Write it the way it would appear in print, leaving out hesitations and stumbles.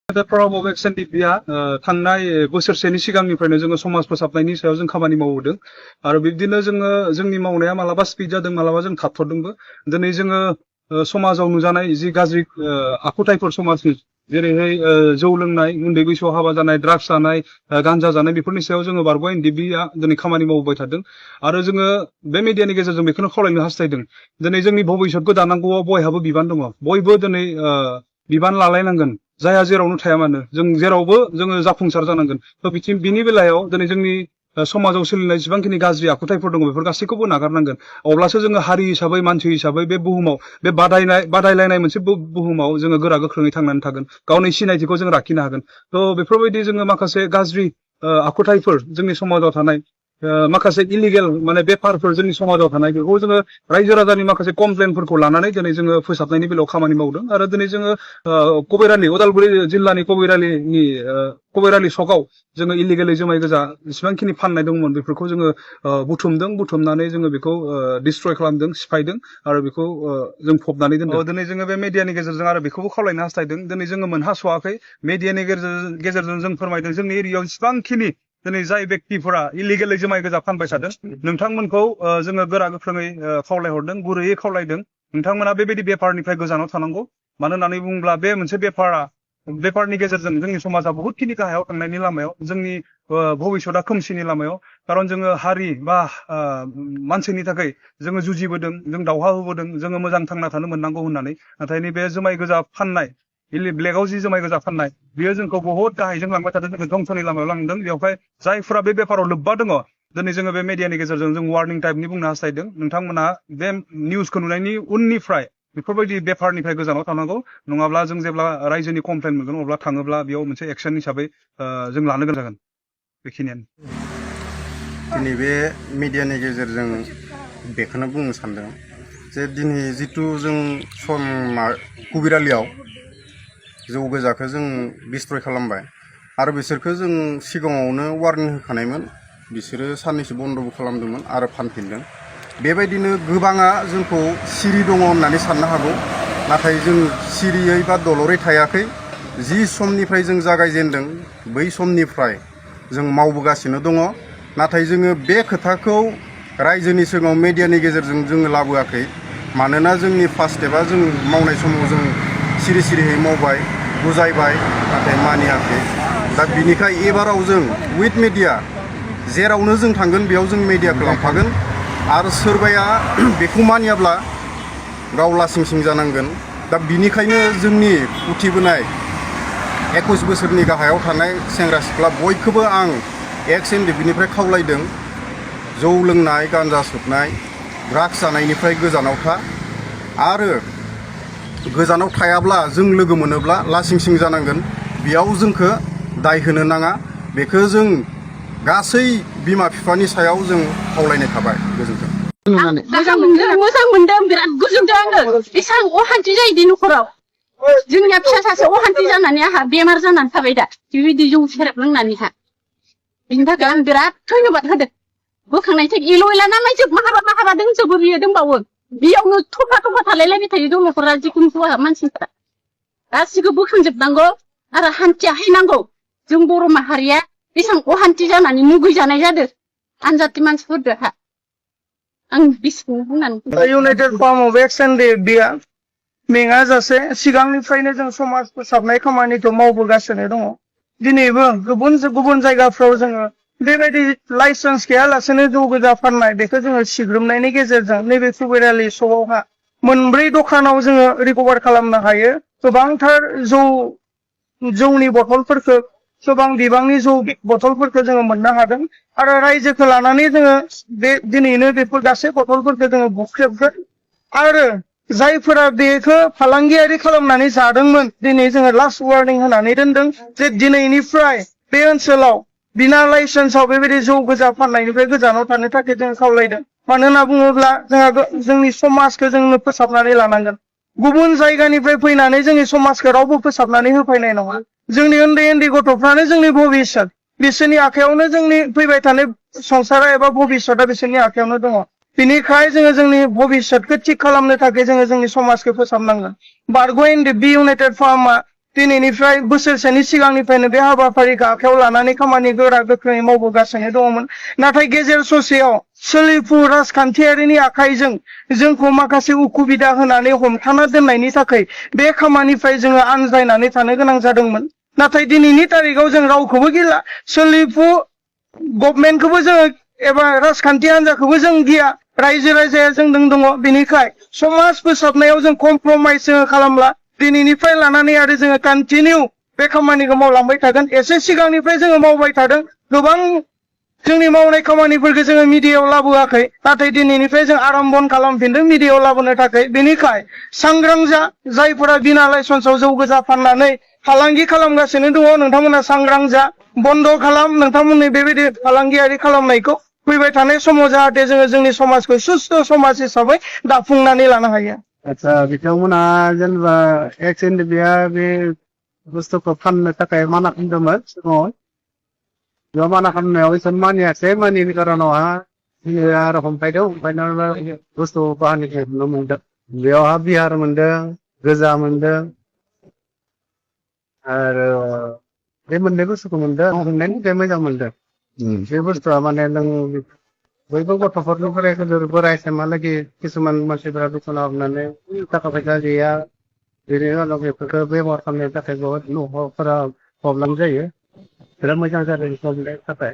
दा प्रभाब एक्सन डिबिया थांनाय बोसोरसेनि सिगांनिफ्रायनो जोङो समाज फोसाबनायनि सायाव जों खामानि मावबोदों आरो बिब्दिनो जोङो जोंनि मावनाया मालाबा स्पिड जादों मालाबा जों थाबथादोंबो दिनै जोङो समाजाव नुजानाय जि गाज्रि आखुथायफोर समाजनि जेरैहाय जौ लोंनाय उन्दै बैसोआव हाबा जानाय ड्राग्स जानाय गांजा जानाय बेफोरनि सायाव जोङो बारग' एनडिबिआ दिनै खामानि मावबाय थादों आरो जोङो बे मिडियानि गेजेरजों बेखौनो खावलायनो हास्थायदों दिनै जोंनि भबिष्यतखौ दानांगौआव बयहाबो बिबान दङ बयबो दिनै बिबान लालायनांगोन जायहा जेरावनो थाया मानो जों जेरावबो जोङो जाफुंसार जानांगोन थ' बिनि बेलायाव दिनै जोंनि समाजाव सोलिनाय जेसेबांखिनि गाज्रि आखुथायफोर दङ बेफोर गासैखौबो नागारनांगोन अब्लासो जोङो हारि हिसाबै मानसि हिसाबै बे बुहुमाव बे बादायलायनाय मोनसे बुहुमाव जोङो गोरा गोख्रोङै थांनानै थागोन गावनि सिनायथिखौ जों लाखिनो हागोन थ' बेफोरबायदि जोङो माखासे गाज्रि आखुथायफोर जोंनि समाजाव थानाय माखासे इलिगेल माने बेफारफोर जोंनि समाजाव थानाय बेखौ जोङो रायजो राजानि माखासे कमप्लेनफोरखौ लानानै दिनै जोङो फोसाबनायनि बेलायाव खामानि मावदों आरो दिनै जोङो कबिरालि उदालगुरि जिल्लानि कबिरालि सकआव जोङो इलिगेलै जुमाय गोजा जेसेबांखिनि फाननाय दंमोन बेफोरखौ जोङो बुथुमनानै जोङो बेखौ डिस्ट्रय खालामदों सिफायदों आरो बेखौ जों फबनानै दोनदों दिनै जोङो बे मिडियानि गेजेरजों आरो बेखौबो खावलायनो हास्थायदों दिनै जोङो मोनहास'वाखै मिडियानि गेजेरजों जों फोरमायदों जोंनि एरियायाव जेसेबांखिनि दिनै जाय बेक्तिफोरा इलिगेलै जुमाय गोजा फानबाय थादों नोंथांमोनखौ जोङो गोरा गोख्रोङै खावलायहरदों गुरैयै खावलायदों नोंथांमोना बेबायदि बेफारनिफ्राय गोजानाव थानांगौ मानो होननानै बुङोब्ला बे मोनसे बेफारनि गेजेरजों जोंनि समाजा बहुतखिनि गाहायाव थांनायनि लामायाव जोंनि भबिष्यतआ खोमसिनि लामायाव खारन जोङो हारि बा मानसिनि थाखाय जोङो जुजिबोदों जों दावहा होबोदों जोङो मोजां थांना थानो मोननांगौ होननानै नाथाय नैबे जुमाय गोजा फाननाय ब्लेकआव जि जुमाय गोजा फाननाय बियो जोंखौ बहुत गाहायजों लांबाय थादों जोङो धंसनि लामायाव लांदों बेवहाय जायफोरा बे बेफाराव लोब्बा दङ दिनै जोङो बे मिडियानि गेजेरजों जों वार्निं टाइपनि बुंनो हास्थायदों नोंथांमोना बे निउसखौ नुनायनि उननिफ्राय बेफोरबायदि बेफारनिफ्राय गोजानाव थानांगौ नङाब्ला जों जेब्ला रायजोनि कमप्लेन मोनगोन अब्ला थाङोब्ला बेयाव मोनसे एक्सन हिसाबै जों लानो गोनां जागोन बेखिनियानो दिनै बे मिडियानि गेजेरजों बेखौनो बुंनो सानदों जे दिनै जिथु जों कबिरालियाव जौ गोजाखौ जों डिस्ट्रय खालामबाय आरो बिसोरखौ जों सिगाङावनो वार्निं होखानायमोन बिसोरो साननैसो बन्द'बो खालामदोंमोन आरो फानफिनदों बेबायदिनो गोबाङा जोंखौ सिरि दङ होननानै साननो हागौ नाथाय जों सिरियै बा दलरै थायाखै जि समनिफ्राय जों जागायजेनदों बै समनिफ्राय जों मावबोगासिनो दङ नाथाय जोङो बे खोथाखौ रायजोनि सिगाङाव मिडियानि गेजेरजों जोङो लाबोआखै मानोना जोंनि फार्स्ट स्टेपआ जों मावनाय समाव जों सिरि सिरियै मावबाय बुजायबाय नाथाय मानियाखै दा बिनिखाय एबाराव जों उइथ मिडिया जेरावनो जों थांगोन बेयाव जों मिडियाखौ लांफागोन आरो सोरबाया बेखौ मानियाब्ला गाव लासिं सिं जानांगोन दा बिनिखायनो जोंनि उथिबोनाय 21 बोसोरनि गाहायाव थानाय सेंग्रा सिख्ला बयखौबो आं एक्स एनडिबिनिफ्राय खावलायदों जौ लोंनाय गान्जा सोबनाय ड्राग्स जानायनिफ्राय गोजानाव था आरो गोजानाव थायाब्ला जों लोगो मोनोब्ला लासिं सिं जानांगोन बेयाव जोंखौ दाय होनो नाङा बेखौ जों गासै बिमा बिफानि सायाव जों खावलायनाय थाबाय गोजोन्थों मोजां मोनदों बिराद गोजोनदों आङो एसां अहान्थि जायो न'खराव जोंनिया फिसा सासे अहान्थि जानानै आंहा बेमार जानानै थाबाय दा बेबायदि जौ सेरेब लोंनानैहा बिनि थाखाय आं बिराद धन्यबाद होदों बोखांनायथिं इल'इला नामाय जोब माहाबा दंजोबो बियो दंबावो बेयावनो थफा थालायलायबाय थायो दं न'खरा जिखुनु मानसिफ्रा गासिबो बोखांजोबनांगौ आरो हान्थिया हैनांगौ जों बर' माहारिया बेसेबां अहान्थि जानानै मुगैजानाय जादों आनजादनि मानसिफोरजोंहा आं बिसिखौनो बुंनानै इउनाइटेड फार्म अफ एक्सन डिबिया मेङाजासे सिगांनिफ्रायनो जों समाज फोसाबनाय खामानिखौ मावबोगासिनो दङ दिनैबो गुबुन जायगाफ्राव जोङो बेबायदि लाइसेन्स गैयालासेनो जौ गोजा फाननाय बेखौ जोङो सिग्रोमनायनि गेजेरजों नैबे कबिरालि सकआवहा मोनब्रै दखानाव जोङो रिकभार खालामनो हायो गोबांथार जौनि बथलफोरखौ गोबां बिबांनि जौ बथलफोरखौ जोङो मोननो हादों आरो रायजोखौ लानानै जोङो बे दिनैनो बेफोर गासै बथलफोरखौ जोङो बुख्रेबगोन आरो जायफोरा बेखौ फालांगियारि खालामनानै जादोंमोन दिनै जोङो लास्ट वार्निं होनानै दोनदों जे दिनैनिफ्राय बे ओनसोलाव बिना लाइसेन्सआव बेबायदि जौ गोजा फाननायनिफ्राय गोजानाव थानो थाखाय जों खावलायदों मानो होनना बुङोब्ला जोंहा जोंनि समाजखौ जोंनो फोसाबनानै लानांगोन गुबुन जायगानिफ्राय फैनानै जोंनि समाजखौ रावबो फोसाबनानै होफैनाय नङा जोंनि उन्दै गथ'फ्रानो जोंनि भबिष्यत बिसोरनि आखायावनो जोंनि फैबाय थानाय संसारा एबा भबिष्यतआ बिसोरनि आखायावनो दङ बिनिखाय जोङो जोंनि भबिष्यतखौ थिग खालामनो थाखाय जोङो जोंनि समाजखौ फोसाबनांगोन बारग' एनडिबि इउनाइटेड फार्मआ दिनैनिफ्राय बोसोरसेनि सिगांनिफ्रायनो बे हाबाफारिखौ आखायाव लानानै खामानि गोरा गोख्रोङै मावबोगासिनो दङमोन नाथाय गेजेर ससेयाव सोलिफु राजखान्थियारिनि आखाइजों जोंखौ माखासे उसुबिदा होनानै हमथाना दोननायनि थाखाय बे खामानिनिफ्राय जोङो आनज्रायनानै थानो गोनां जादोंमोन नाथाय दिनैनि तारिखाव जों रावखौबो गिला सोलिफु गभर्नमेन्टखौबो जोङो एबा राजखान्थि हान्जाखौबो जों गिया रायजो राजाया जोंजों दङ बेनिखाय समाज फोसाबनायाव जों कमप्रमाइस जोङो खालामला दिनैनिफ्राय लानानै आरो जोङो कन्टिनिउ बे खामानिखौ मावलांबाय थागोन एसे सिगांनिफ्राय जोङो मावबाय थादों गोबां जोंनि मावनाय खामानिफोरखौ जोङो मिडियायाव लाबोआखै नाथाय दिनैनिफ्राय जों आरम्भन खालामफिनदों मिडियायाव लाबोनो थाखाय बेनिखाय सांग्रां जा जायफोरा बिना लाइसेन्सआव जौ गोजा फाननानै फालांगि खालामगासिनो दङ नोंथांमोना सांग्रां जा बन्द खालाम नोंथांमोननि बेबायदि फालांगियारि खालामनायखौ फैबाय थानाय समाव जाहाथे जोङो जोंनि समाजखौ सुस्थ' समाज हिसाबै दाफुंनानै लानो हायो आतसा बिथांमोना जेनेबा एक्स इन्डिया बे बुस्थुखौ फाननो थाखाय माना खालामदोंमोन सिगाङाव बेयाव माना खालामनायाव इसोर मानियासै मानिनि कारनावहा आरो हमफायदों हमफायनानै बुस्थु बाहानिखौ नुनो मोनदों बेयावहा बिहार मोनदों गोजा मोनदों आरो बे मोननै बुस्थुखौ मोनदों हमनायनि थाखाय मोजां मोनदों बे बुस्थुआ माने नों बयबो गथ'फोरनिफ्राय गोदोर बोरायसिमहालागै किसुमान मानसिफोरा दखानाव हाबनानै थाखा फैसा गैया बेनि उनाव बेफोरखौ बेबहार खालामनो थाखाय बहुत न'खरफोरा प्रब्लेम जायो बिराद मोजां जादों प्रब्लेमनि थाखाय